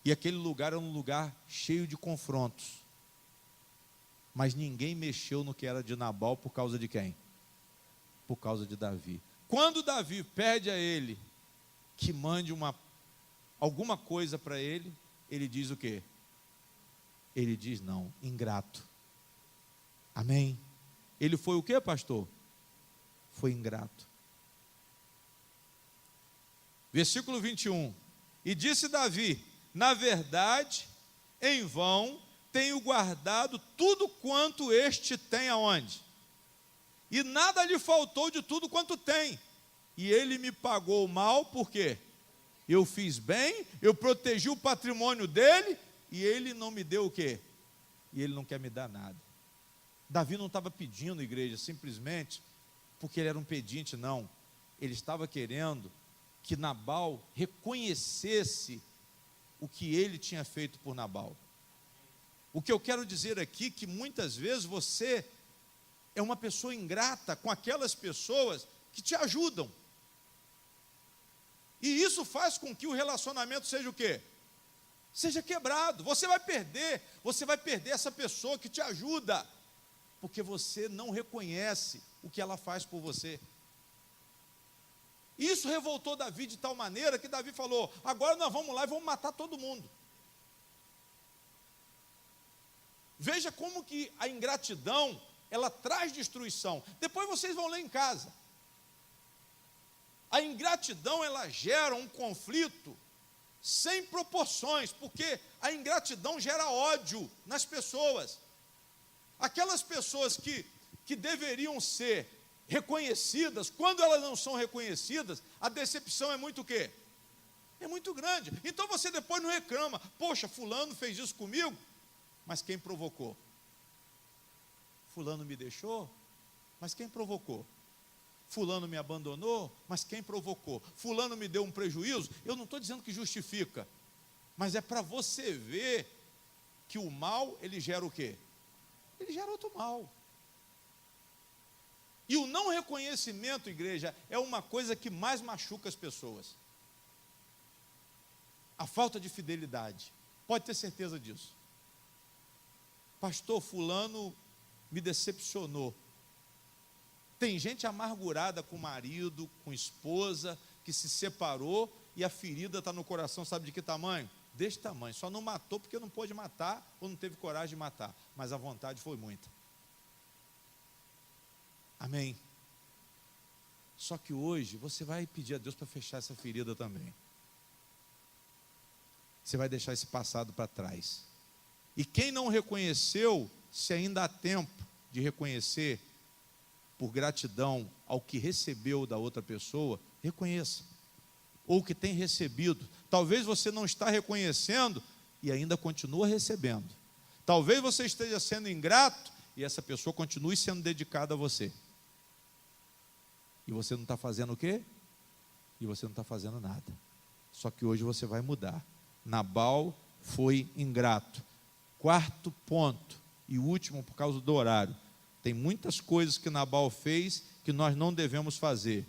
Speaker 1: E aquele lugar era um lugar cheio de confrontos. Mas ninguém mexeu no que era de Nabal por causa de quem? Por causa de Davi. Quando Davi pede a ele que mande alguma coisa para ele, ele diz o quê? Ele diz não, ingrato. Amém? Ele foi o quê, pastor? Foi ingrato. Versículo 21. E disse Davi: na verdade, em vão tenho guardado tudo quanto este tem aonde? E nada lhe faltou de tudo quanto tem. E ele me pagou mal, por quê? Eu fiz bem, eu protegi o patrimônio dele, e ele não me deu o quê? E ele não quer me dar nada. Davi não estava pedindo, igreja, simplesmente porque ele era um pedinte, não. Ele estava querendo que Nabal reconhecesse o que ele tinha feito por Nabal. O que eu quero dizer aqui é que muitas vezes você é uma pessoa ingrata com aquelas pessoas que te ajudam. E isso faz com que o relacionamento seja o quê? Seja quebrado. Você vai perder essa pessoa que te ajuda, porque você não reconhece o que ela faz por você. Isso revoltou Davi de tal maneira que Davi falou: agora nós vamos lá e vamos matar todo mundo. Veja como que a ingratidão, ela traz destruição. Depois vocês vão ler em casa. A ingratidão, ela gera um conflito sem proporções, porque a ingratidão gera ódio nas pessoas. Aquelas pessoas que deveriam ser reconhecidas, quando elas não são reconhecidas, a decepção é muito o quê? É muito grande. Então você depois não reclama: poxa, fulano fez isso comigo, mas quem provocou? Fulano me deixou, mas quem provocou? Fulano me abandonou, mas quem provocou? Fulano me deu um prejuízo. Eu não estou dizendo que justifica, mas é para você ver que o mal, ele gera o quê? Ele gera outro mal. E o não reconhecimento, igreja, é uma coisa que mais machuca as pessoas. A falta de fidelidade. Pode ter certeza disso. Pastor, fulano me decepcionou. Tem gente amargurada com o marido, com esposa, que se separou e a ferida está no coração, sabe de que tamanho? Deste tamanho. Só não matou porque não pôde matar ou não teve coragem de matar, mas a vontade foi muita. Amém? Só que hoje você vai pedir a Deus para fechar essa ferida também. Você vai deixar esse passado para trás. E quem não reconheceu, se ainda há tempo de reconhecer, por gratidão ao que recebeu da outra pessoa, reconheça. Ou que tem recebido. Talvez você não está reconhecendo e ainda continua recebendo. Talvez você esteja sendo ingrato e essa pessoa continue sendo dedicada a você. E você não está fazendo o quê? E você não está fazendo nada. Só que hoje você vai mudar. Nabal foi ingrato. Quarto ponto, e último por causa do horário. Tem muitas coisas que Nabal fez que nós não devemos fazer.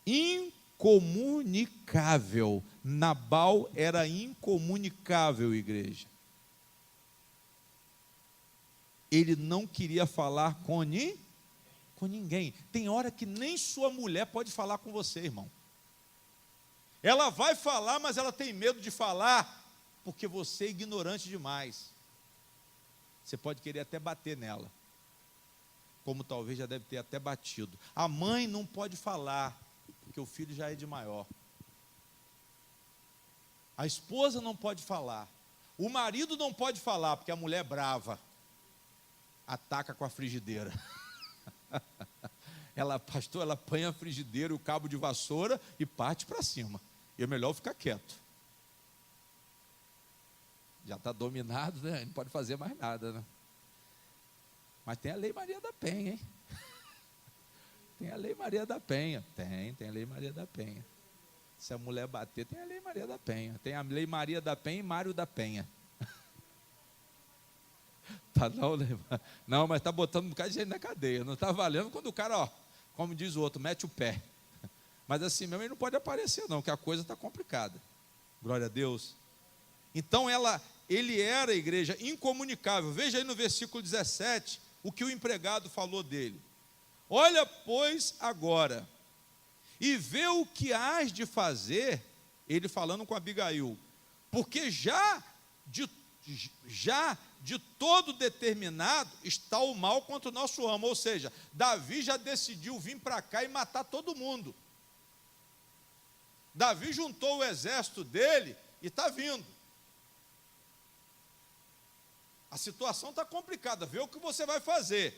Speaker 1: Incomunicável. Nabal era incomunicável, igreja. Ele não queria falar com ninguém. Tem hora que nem sua mulher pode falar com você, irmão. Ela vai falar, mas ela tem medo de falar, porque você é ignorante demais. Você pode querer até bater nela, como talvez já deve ter até batido. A mãe não pode falar, porque o filho já é de maior. A esposa não pode falar. O marido não pode falar, porque a mulher é brava. Ataca com a frigideira. Pastor, ela apanha a frigideira e o cabo de vassoura e parte para cima. E é melhor ficar quieto. Já está dominado, né? Não pode fazer mais nada, né? Mas tem a Lei Maria da Penha, hein? Tem a Lei Maria da Penha. Tem a Lei Maria da Penha. Se a mulher bater, tem a Lei Maria da Penha. Tem a Lei Maria da Penha e Mário da Penha. Tá não, né? Não, mas está botando um bocado de gente na cadeia. Não está valendo quando o cara, ó, como diz o outro, mete o pé. Mas assim mesmo ele não pode aparecer não, que a coisa está complicada. Glória a Deus. Então ele era, a igreja, incomunicável. Veja aí no versículo 17, o que o empregado falou dele. Olha, pois, agora, e vê o que hás de fazer, ele falando com Abigail, porque já de todo determinado está o mal contra o nosso amo. Ou seja, Davi já decidiu vir para cá e matar todo mundo. Davi juntou o exército dele e está vindo. A situação está complicada, vê o que você vai fazer.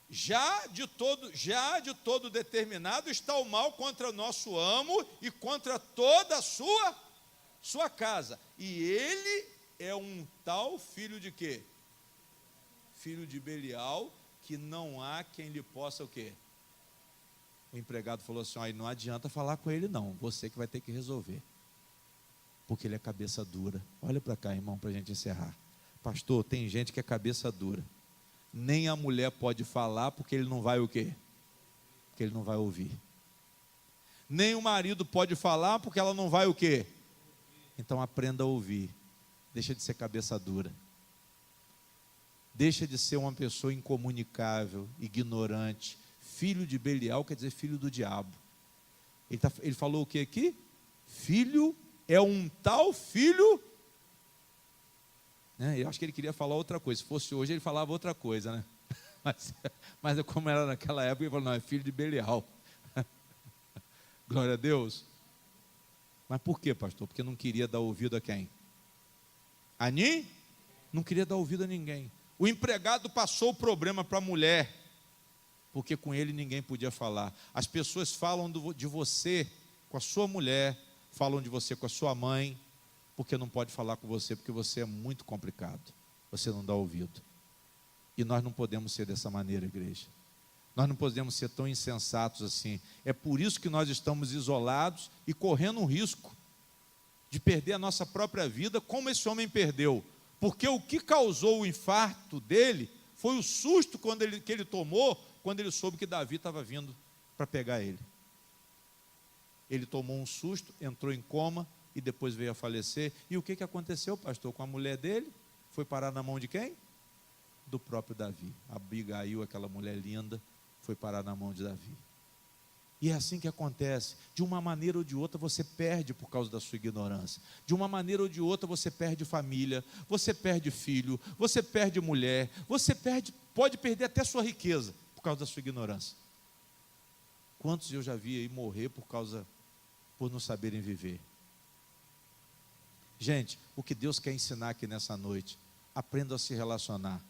Speaker 1: Já de todo determinado está o mal contra o nosso amo e contra toda a sua casa. E ele é um tal filho de quê? Filho de Belial, que não há quem lhe possa o quê? O empregado falou assim, ó, não adianta falar com ele não, você que vai ter que resolver. Porque ele é cabeça dura. Olha para cá, irmão, para a gente encerrar. Pastor, tem gente que é cabeça dura. Nem a mulher pode falar, porque ele não vai o quê? Porque ele não vai ouvir. Nem o marido pode falar, porque ela não vai o quê? Então aprenda a ouvir. Deixa de ser cabeça dura. Deixa de ser uma pessoa incomunicável, ignorante. Filho de Belial quer dizer filho do diabo. Ele falou o que aqui? Filho é um tal filho. Eu acho que ele queria falar outra coisa. Se fosse hoje, ele falava outra coisa, né? Mas como era naquela época, ele falou, não, é filho de Belial. Glória a Deus. Mas por quê, pastor? Porque não queria dar ouvido a quem? A mim? Não queria dar ouvido a ninguém. O empregado passou o problema para a mulher, porque com ele ninguém podia falar. As pessoas falam de você com a sua mulher, falam de você com a sua mãe, porque não pode falar com você, porque você é muito complicado. Você não dá ouvido. E nós não podemos ser dessa maneira, igreja. Nós não podemos ser tão insensatos assim. É por isso que nós estamos isolados e correndo um risco de perder a nossa própria vida, como esse homem perdeu. Porque o que causou o infarto dele foi o susto que ele tomou, quando ele soube que Davi estava vindo para pegar ele. Ele tomou um susto, entrou em coma e depois veio a falecer. E o que aconteceu, pastor, com a mulher dele? Foi parar na mão de quem? Do próprio Davi. Abigail, aquela mulher linda, foi parar na mão de Davi. E é assim que acontece. De uma maneira ou de outra você perde por causa da sua ignorância. De uma maneira ou de outra você perde família, você perde filho, você perde mulher, pode perder até sua riqueza por causa da sua ignorância. Quantos eu já vi aí morrer por não saberem viver? Gente, o que Deus quer ensinar aqui nessa noite, aprenda a se relacionar,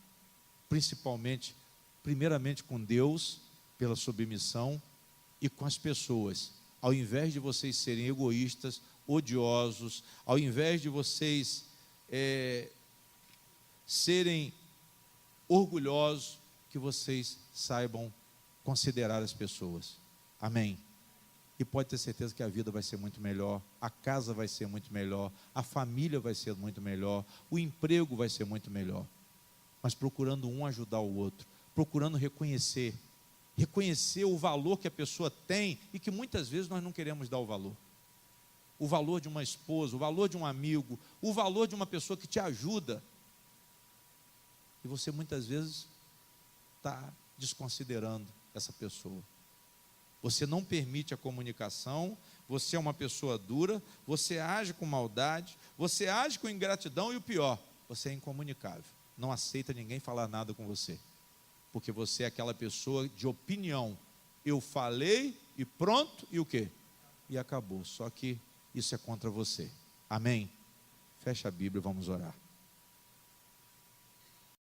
Speaker 1: primeiramente com Deus, pela submissão, e com as pessoas. Ao invés de vocês serem egoístas, odiosos, ao invés de vocês serem orgulhosos, que vocês saibam considerar as pessoas. Amém? E pode ter certeza que a vida vai ser muito melhor, a casa vai ser muito melhor, a família vai ser muito melhor, o emprego vai ser muito melhor. Mas procurando um ajudar o outro, procurando reconhecer o valor que a pessoa tem e que muitas vezes nós não queremos dar o valor. O valor de uma esposa, o valor de um amigo, o valor de uma pessoa que te ajuda. E você muitas vezes está desconsiderando essa pessoa. Você não permite a comunicação, você é uma pessoa dura, você age com maldade, você age com ingratidão e o pior, você é incomunicável. Não aceita ninguém falar nada com você. Porque você é aquela pessoa de opinião. Eu falei e pronto, e o quê? E acabou. Só que isso é contra você. Amém? Fecha a Bíblia e vamos orar.